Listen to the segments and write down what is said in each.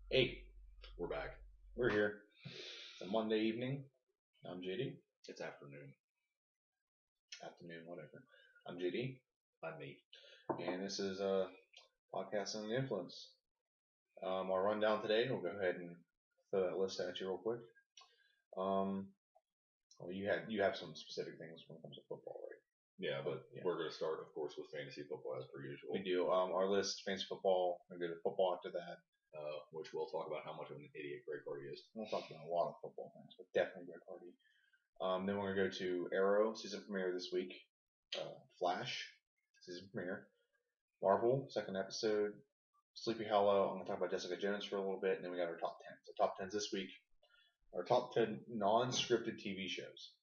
Eight. We're back. We're here. It's a Monday evening. I'm JD. It's afternoon. Afternoon, whatever. I'm JD. I'm me. And this is Podcast on the Influence. Our rundown today, we'll go ahead and throw that list at you real quick. Well, you have some specific things when it comes to football, right? Yeah, but we're going to start, of course, with fantasy football as per usual. We do. Our list, fantasy football. We're going to do football after that. Which we'll talk about how much of an idiot Greg Hardy is. We'll talk about a lot of football things, but definitely Greg Hardy. Then we're going to go to Arrow, season premiere this week. Flash, season premiere. Marvel, second episode. Sleepy Hollow, I'm going to talk about Jessica Jones for a little bit, and then we got our top 10. So top 10s this week. Our top 10 non-scripted TV shows.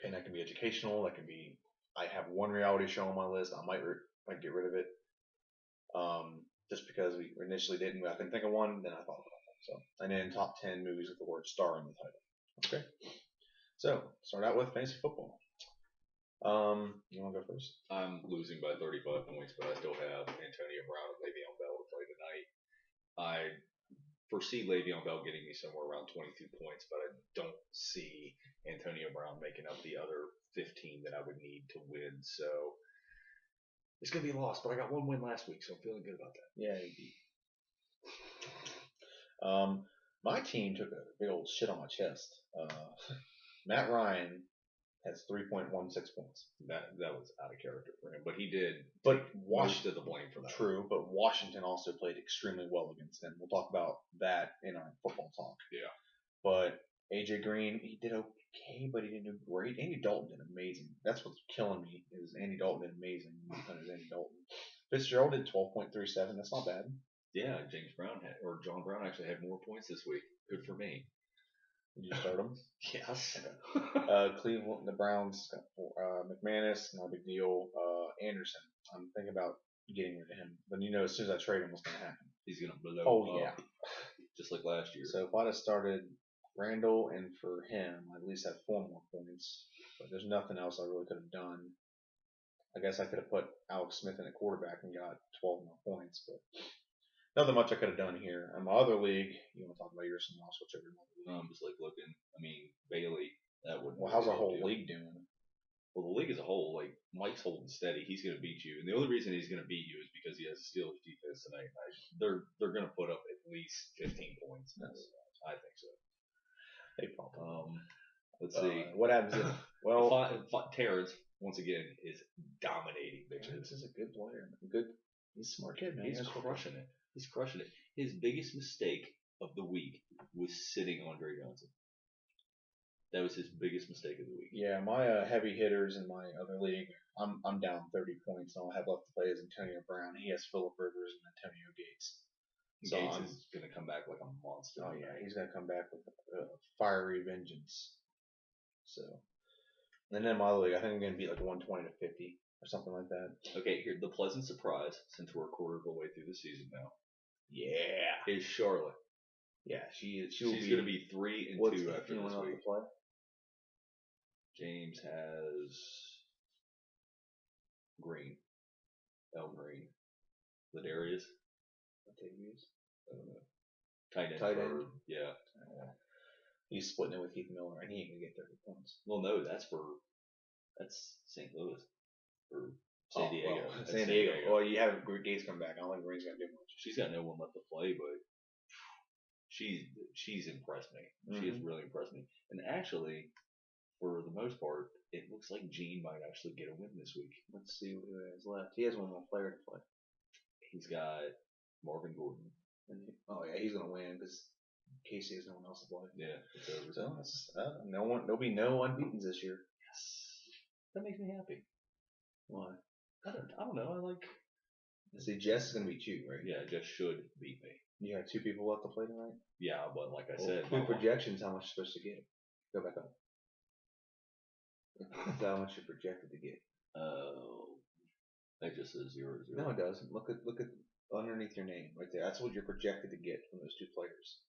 And that can be educational, that can be, I have one reality show on my list, I might get rid of it. Just because we initially didn't, I couldn't think of one, then I thought about it. So, and then top 10 movies with the word star in the title. Okay. So, start out with fantasy football. You want to go first? I'm losing by 35 points, but I still have Antonio Brown and Le'Veon Bell to play tonight. I foresee Le'Veon Bell getting me somewhere around 22 points, but I don't see Antonio Brown making up the other 15 that I would need to win. So it's going to be a loss, but I got one win last week, so I'm feeling good about that. Yeah, indeed. My team took a big old shit on my chest. Matt Ryan has 3.16 points. That was out of character for him, but he did. But Washington the blame for that. True, but Washington also played extremely well against them. We'll talk about that in our football talk. Yeah. But AJ Green, he did okay, but he didn't do great. Andy Dalton did amazing. That's what's killing me is Andy Dalton did amazing. Andy Dalton. Fitzgerald did 12.37. That's not bad. Yeah, John Brown actually had more points this week. Good for me. Did you start him? Yes. Cleveland, the Browns, McManus, not a big deal. Anderson, I'm thinking about getting rid of him. But as soon as I trade him, what's going to happen? He's going to blow up. Oh, yeah. Just like last year. So if I'd have started Randall and for him, I at least have 4 more points. But there's nothing else I really could have done. I guess I could have put Alex Smith in a quarterback and got 12 more points, but nothing much I could have done here. In my other league, you want to talk about yours and I'll switch over to another league. I'm just like looking. I mean, Bailey, that would. Well, how's our whole league doing? Well, the league as a whole, like Mike's holding steady. He's going to beat you, and the only reason he's going to beat you is because he has a Steelers defense tonight. They're going to put up at least 15 points. I think so. They probably. Let's see. What happens if Terrence once again is dominating bitches. This is a good player. He's a smart kid, man. He's crushing it. He's crushing it. His biggest mistake of the week was sitting Andre Johnson. That was his biggest mistake of the week. Yeah, my heavy hitters in my other league, I'm down 30 points. All I have left to play is Antonio Brown. He has Phillip Rivers and Antonio Gates. So Gates is going to come back like a monster. Oh, yeah. He's going to come back with a fiery vengeance. So, and then my other league, I think I'm going to be like 120 to 50 or something like that. Okay, here, the pleasant surprise, since we're a quarter of the way through the season now. Yeah. Is Charlotte. Yeah, she's going to be 3-2 after this week. To play? James has Green. El Green. Ladarius. Latavius? I don't know. Tight end. Yeah. He's splitting it with Keith Miller, and he ain't going to get 30 points. Well, no, that's St. Louis. Or San Diego. Well, San Diego. Well, you have Gates come back. I don't think Green's going to do much. She's got no one left to play, but she's impressed me. Mm-hmm. She has really impressed me. And actually, for the most part, it looks like Gene might actually get a win this week. Let's see who has left. He has one more player to play. He's got Marvin Gordon. He's going to win because Casey has no one else to play. Yeah, it's over. So there'll be no unbeatens this year. Yes, that makes me happy. Why? I don't know. I like. See, Jess is going to beat you, right? Yeah, Jess should beat me. You have 2 people left to play tonight? Yeah, but like I said. Projections, how much you're supposed to get? Go back up. That's how much you're projected to get. That just says 0-0. No, it doesn't. Look at underneath your name right there. That's what you're projected to get from those 2 players.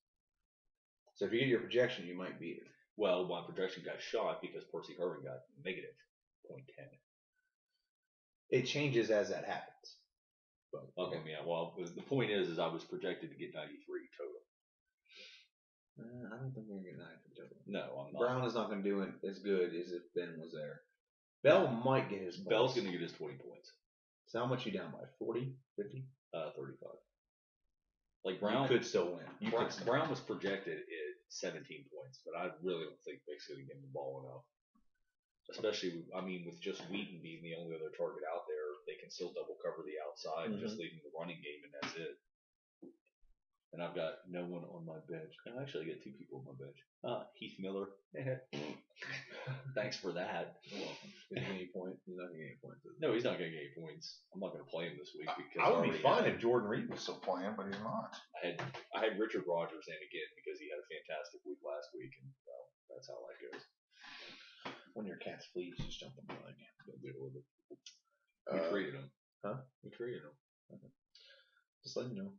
So if you get your projection, you might beat it. Well, my projection got shot because Percy Harvin got -0.10. It changes as that happens. But Okay, yeah. Well, the point is I was projected to get 93 total. I don't think we're gonna get 93 total. No, I'm not. Brown is not gonna do it as good as if Ben was there. Bell might get his points. Bell's gonna get his 20 points. So how much you down by? 40, 50? 35. Like Brown you could still win. Brown was projected at 17 points, but I really don't think Vick's gonna give him the ball enough. Especially, with just Wheaton being the only other target out there, they can still double cover the outside, just leaving the running game, and that's it. And I've got no one on my bench. Actually, I got 2 people on my bench. Heath Miller. Thanks for that. You're welcome. Did he get any points? He's not going to get any points. No, he's not going to get any points. I'm not going to play him this week because I would be fine if Jordan Reed was still playing, but he's not. I had Richard Rodgers in again because he had a fantastic week last week, and that's how that goes. When your cat's fleas, just jump on the leg. Don't deal with it. We traded him. Huh? We traded him. Okay. Just let you know.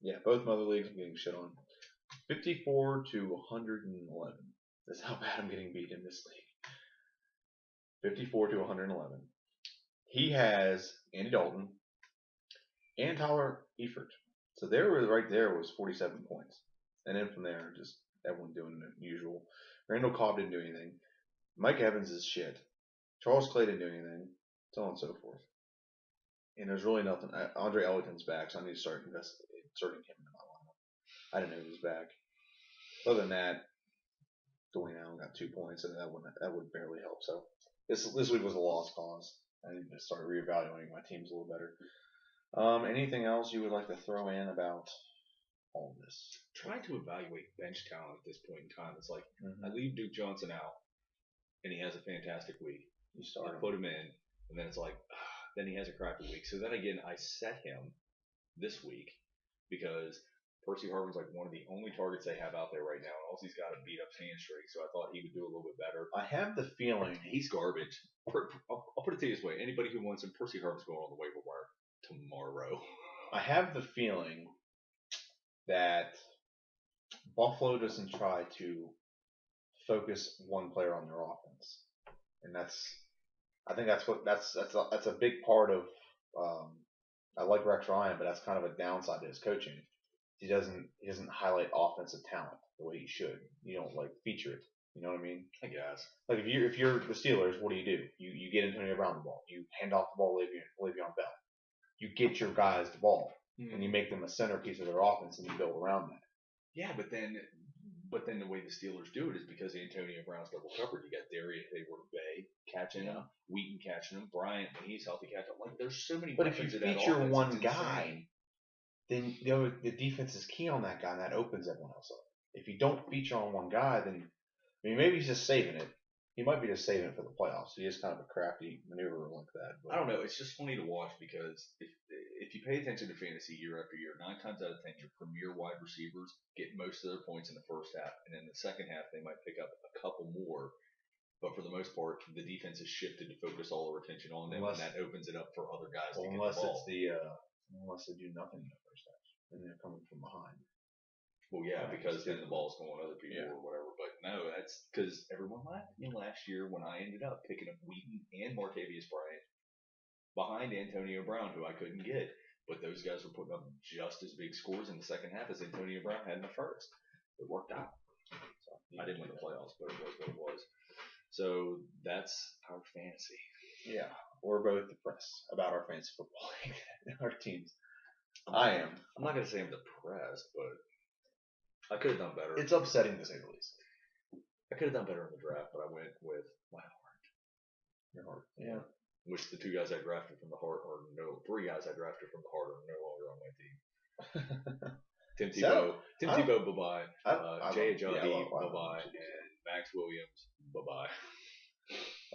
Yeah, both mother leagues I'm getting shit on. 54 to 111. That's how bad I'm getting beat in this league. 54 to 111. He has Andy Dalton and Tyler Eifert. So right there was 47 points. And then from there, just everyone doing the usual. Randall Cobb didn't do anything. Mike Evans is shit. Charles Clay didn't do anything. So on and so forth. And there's really nothing. Andre Ellington's back, so I need to start inserting him in my lineup. I didn't know he was back. Other than that, Dwayne Allen got 2 points, and that would barely help. So this week was a lost cause. I need to start reevaluating my teams a little better. Anything else you would like to throw in about all of this? Trying to evaluate bench talent at this point in time. It's like I leave Duke Johnson out, and he has a fantastic week. You start I put him in, and then it's like, then he has a crappy week. So then again, I set him this week because Percy Harvin's like one of the only targets they have out there right now, and also he's got a beat up hamstring, so I thought he would do a little bit better. I have the feeling he's garbage. I'll put it to you this way: anybody who wants him, Percy Harvin's going on the waiver wire tomorrow. I have the feeling that Buffalo doesn't try to focus one player on their offense, and I think that's a big part of. I like Rex Ryan, but that's kind of a downside to his coaching. He doesn't highlight offensive talent the way he should. You don't feature it. You know what I mean? I guess. Like if you're the Steelers, what do? You get Antonio Brown the ball. You hand off the ball to Le'Veon Bell. You get your guys the ball, and you make them a centerpiece of their offense, and you build around that. Yeah, but then the way the Steelers do it is because Antonio Brown's double covered. You got Darius Hayward-Bay catching him, Wheaton catching him, Bryant when he's healthy catching him. There's so many. But if you feature one guy, then the defense is key on that guy, and that opens everyone else up. If you don't feature on one guy, then maybe he's just saving it. He might be just saving it for the playoffs. He is kind of a crafty maneuver like that. But. I don't know. It's just funny to watch because if you pay attention to fantasy year after year, 9 times out of 10, your premier wide receivers get most of their points in the first half, and in the second half they might pick up a couple more. But for the most part, the defense has shifted to focus all their attention on them, and that opens it up for other guys to get the ball. Unless they do nothing in the first half, and they're coming from behind. Well, yeah, because then the ball's going to other people or whatever. But no, that's because everyone laughed at me last year when I ended up picking up Wheaton and Martavius Bryant behind Antonio Brown, who I couldn't get. But those guys were putting up just as big scores in the second half as Antonio Brown had in the first. It worked out. So I didn't win the playoffs, but it was what it was. So that's our fantasy. Yeah, we're both depressed about our fantasy football league, our teams. I am. I'm not going to say I'm depressed, but I could have done better. It's upsetting to say the least. I could have done better in the draft, but I went with my heart. Your heart. Yeah. Which the 2 guys I drafted from the heart are 3 guys I drafted from the heart are no longer on my team. Tim Tebow, bye-bye. Jay Ajayi, bye-bye. And Max Williams, bye-bye.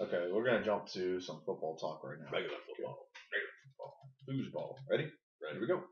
Okay, we're going to jump to some football talk right now. Regular football. Foosball. Ready? Ready. Here we go.